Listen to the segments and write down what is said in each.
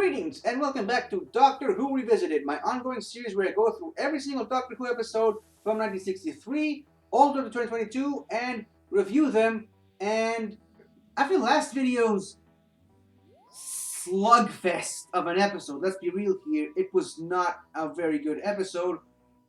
Greetings and welcome back to Doctor Who Revisited, my ongoing series where I go through every single Doctor Who episode from 1963 all the way to 2022 and review them. And after last video's slugfest of an episode, let's be real here, it was not a very good episode.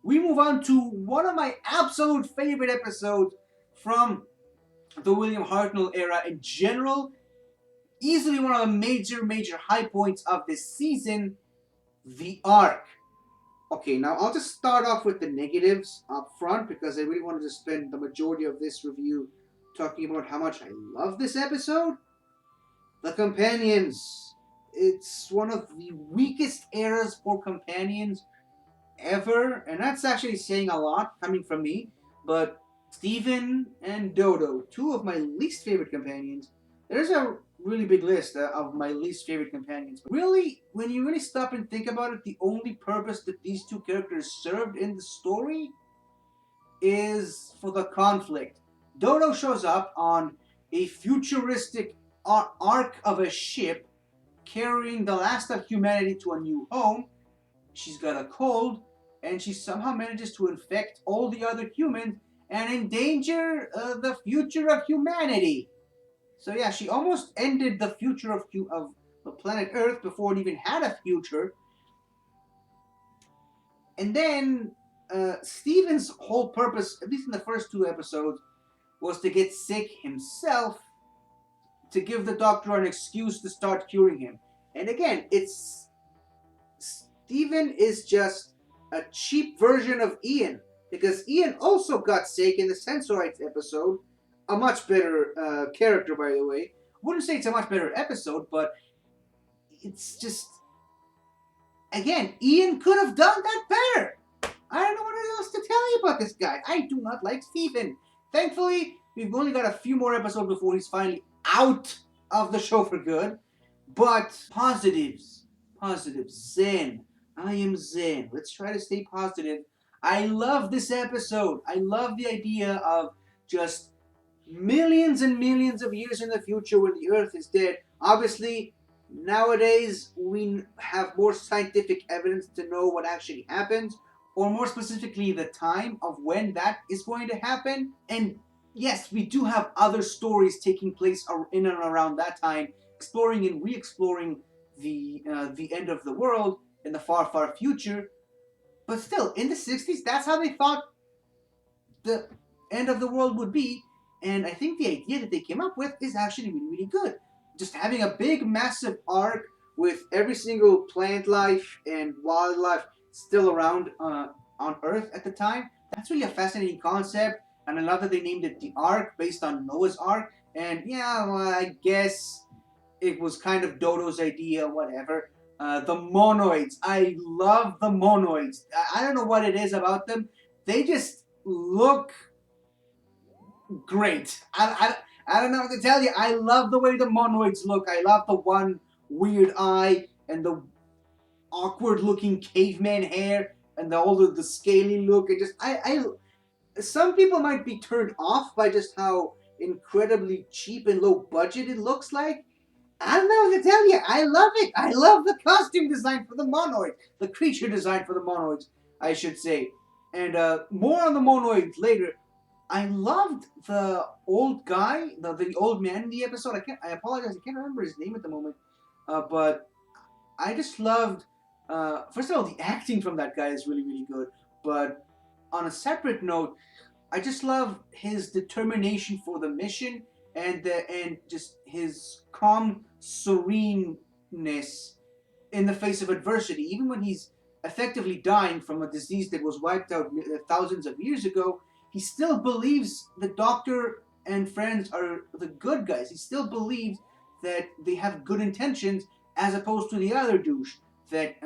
We move on to one of my absolute favorite episodes from the William Hartnell era in general. Easily one of the major high points of this season, the Ark. Okay, now I'll just start off with the negatives up front because I really wanted to spend the majority of this review talking about how much I love this episode. The companions. It's one of the weakest eras for companions ever, and that's actually saying a lot coming from me, but Stephen and Dodo, two of my least favorite companions. There's a really big list of my least favorite companions. Really, when you really stop and think about it, the only purpose that these two characters served in the story is for the conflict. Dodo shows up on a futuristic ark of a ship carrying the last of humanity to a new home. She's got a cold, and she somehow manages to infect all the other humans and endanger the future of humanity. So yeah, she almost ended the future of the planet Earth before it even had a future. And then Steven's whole purpose, at least in the first two episodes, was to get sick himself to give the Doctor an excuse to start curing him. And again, Steven is just a cheap version of Ian, because Ian also got sick in the Sensorites episode. A much better character, by the way. Wouldn't say it's a much better episode, but it's just, again, Ian could have done that better. I don't know what else to tell you about this guy. I do not like Stephen. Thankfully, we've only got a few more episodes before he's finally out of the show for good. But positives. Zen. I am Zen. Let's try to stay positive. I love this episode. I love the idea of just millions and millions of years in the future when the Earth is dead. Obviously, nowadays we have more scientific evidence to know what actually happens, or more specifically the time of when that is going to happen. And yes, we do have other stories taking place in and around that time, exploring and re-exploring the end of the world in the far, far future. But still, in the 60s, that's how they thought the end of the world would be. And I think the idea that they came up with is actually really, really good. Just having a big, massive ark with every single plant life and wildlife still around on Earth at the time, that's really a fascinating concept. And I love that they named it the Ark based on Noah's Ark. And yeah, well, I guess it was kind of Dodo's idea, whatever. The monoids. I love the monoids. I don't know what it is about them. They just look great. I don't know what to tell you. I love the way the monoids look. I love the one weird eye and the awkward looking caveman hair and all the scaly look. And just some people might be turned off by just how incredibly cheap and low budget it looks like. I don't know what to tell you. I love it. I love the costume design for the monoids. The creature design for the monoids, I should say. And more on the monoids later. I loved the old guy, the old man in the episode. I apologize, I can't remember his name at the moment. But I just loved, first of all, the acting from that guy is really, really good. But on a separate note, I just love his determination for the mission and just his calm sereneness in the face of adversity. Even when he's effectively dying from a disease that was wiped out thousands of years ago, he still believes the Doctor and friends are the good guys. He still believes that they have good intentions, as opposed to the other douche that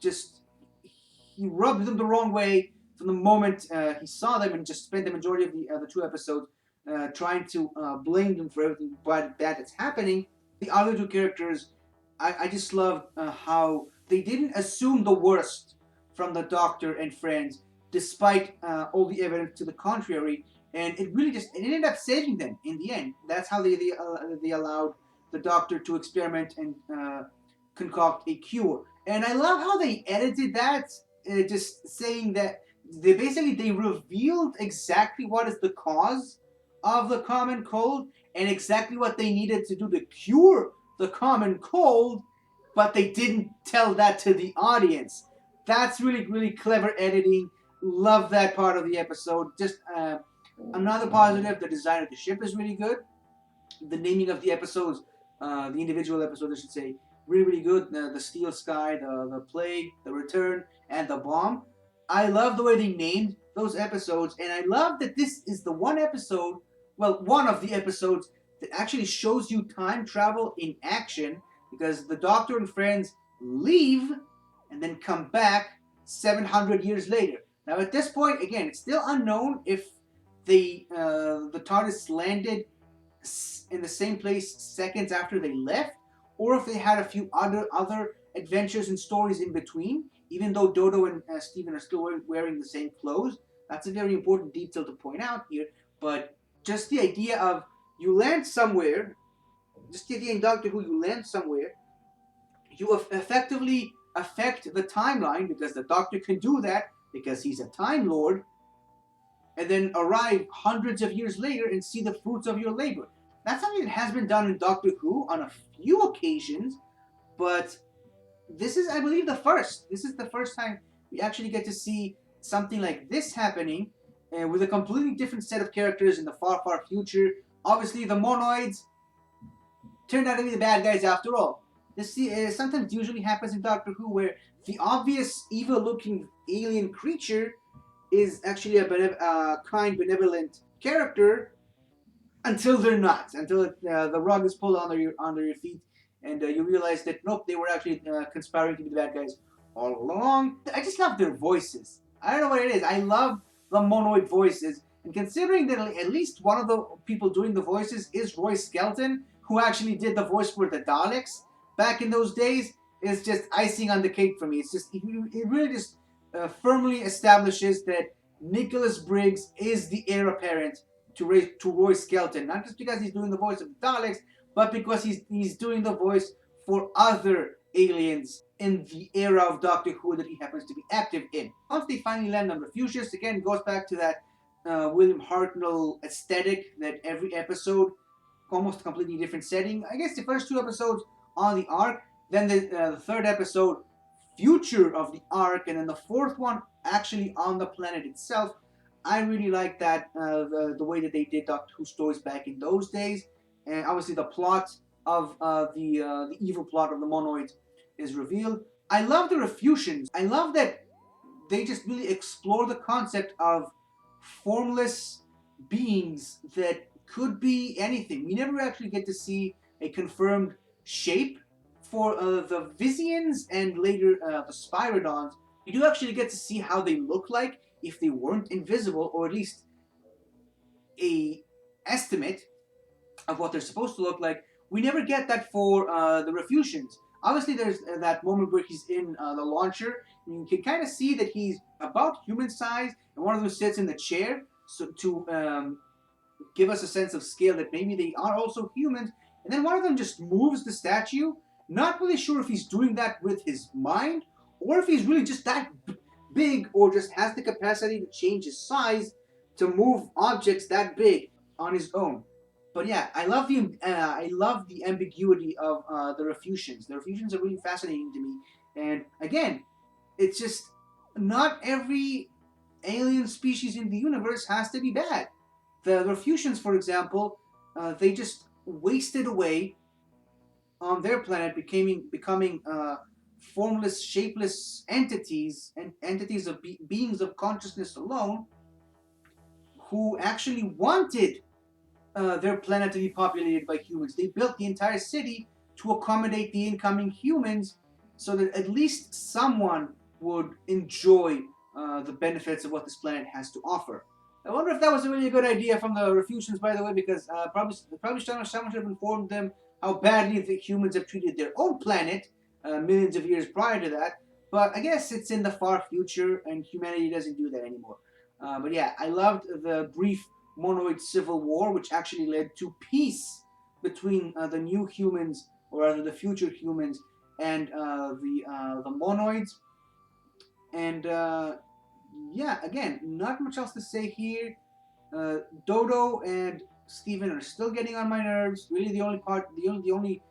he rubbed them the wrong way from the moment he saw them, and just spent the majority of the two episodes trying to blame them for everything bad that's happening. The other two characters, I just love how they didn't assume the worst from the Doctor and friends, despite all the evidence to the contrary, and it ended up saving them in the end. That's how they allowed the Doctor to experiment and concoct a cure. And I love how they edited that, just saying that they revealed exactly what is the cause of the common cold and exactly what they needed to do to cure the common cold, but they didn't tell that to the audience. That's really, really clever editing. Love that part of the episode. Just another positive, the design of the ship is really good. The naming of the episodes, the individual episodes, I should say, really, really good. The Steel Sky, the Plague, the Return, and the Bomb. I love the way they named those episodes, and I love that this is the one episode, well, one of the episodes that actually shows you time travel in action, because the Doctor and friends leave and then come back 700 years later. Now, at this point, again, it's still unknown if the TARDIS landed in the same place seconds after they left, or if they had a few other adventures and stories in between. Even though Dodo and Steven are still wearing the same clothes, that's a very important detail to point out here. But just the idea of you land somewhere, just the idea in Doctor Who, you land somewhere, you effectively affect the timeline because the Doctor can do that because he's a Time Lord, and then arrive hundreds of years later and see the fruits of your labor. That's something that has been done in Doctor Who on a few occasions, but this is, I believe, the first. This is the first time we actually get to see something like this happening, with a completely different set of characters in the far, far future. Obviously, the monoids turned out to be the bad guys after all. This sometimes usually happens in Doctor Who, where the obvious evil-looking alien creature is actually a kind, benevolent character until they're not. Until the rug is pulled under your feet, and you realize that nope, they were actually conspiring to be the bad guys all along. I just love their voices. I don't know what it is. I love the monoid voices, and considering that at least one of the people doing the voices is Roy Skelton, who actually did the voice for the Daleks back in those days, is just icing on the cake for me. It's just it really just firmly establishes that Nicholas Briggs is the heir apparent to Roy Skelton, not just because he's doing the voice of the Daleks, but because he's doing the voice for other aliens in the era of Doctor Who that he happens to be active in. Once they finally land on Refugius, again, it goes back to that William Hartnell aesthetic that every episode, almost a completely different setting. I guess the first two episodes on the Ark, then the third episode, future of the Ark, and then the fourth one actually on the planet itself. I really like that, the way that they did Doctor Who stories back in those days, and obviously the plot of the evil plot of the monoids is revealed. I love the Refusians. I love that they just really explore the concept of formless beings that could be anything. We never actually get to see a confirmed shape for the Vizians and later the Spyrodons. We do actually get to see how they look like if they weren't invisible, or at least a estimate of what they're supposed to look like. We never get that for the Refusians. Obviously, there's that moment where he's in the launcher, and you can kind of see that he's about human size, and one of them sits in the chair, so to give us a sense of scale that maybe they are also humans. And then one of them just moves the statue. Not really sure if he's doing that with his mind, or if he's really just that big, or just has the capacity to change his size to move objects that big on his own. But yeah, I love the ambiguity of the Refusians. The Refusians are really fascinating to me, and again, it's just not every alien species in the universe has to be bad. The Refusians, for example, they just wasted away on their planet, becoming formless, shapeless entities, and entities of beings of consciousness alone, who actually wanted their planet to be populated by humans. They built the entire city to accommodate the incoming humans, so that at least someone would enjoy the benefits of what this planet has to offer. I wonder if that was a really good idea from the Refusians, by the way, because probably someone should have informed them how badly the humans have treated their own planet millions of years prior to that. But I guess it's in the far future, and humanity doesn't do that anymore. But yeah, I loved the brief monoid civil war, which actually led to peace between the new humans, or rather the future humans, and the monoids. And yeah, again, not much else to say here. Dodo and Steven are still getting on my nerves. Really, the only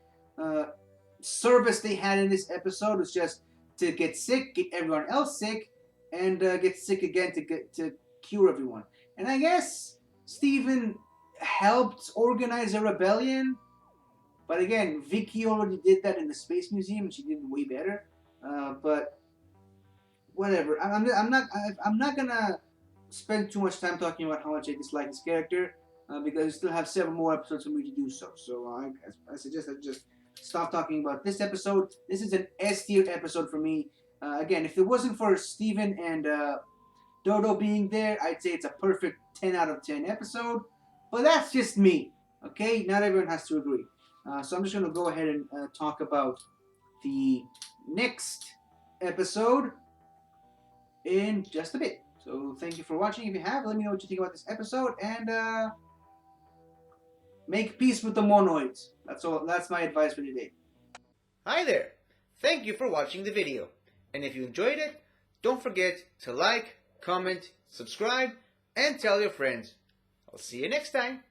service they had in this episode was just to get sick, get everyone else sick, and get sick again to cure everyone. And I guess Steven helped organize a rebellion, but again, Vicky already did that in the Space Museum, and she did it way better. But whatever. I'm not gonna spend too much time talking about how much I dislike this character because we still have several more episodes for me to do so. So I suggest I just stop talking about this episode. This is an S tier episode for me. Again, if it wasn't for Steven and Dodo being there, I'd say it's a perfect 10 out of 10 episode. But that's just me. Okay, not everyone has to agree. So I'm just gonna go ahead and talk about the next episode in just a bit. So thank you for watching. If you have, let me know what you think about this episode, and make peace with the monoids. That's all. That's my advice for today. Hi there! Thank you for watching the video. And if you enjoyed it, don't forget to like, comment, subscribe, and tell your friends. I'll see you next time.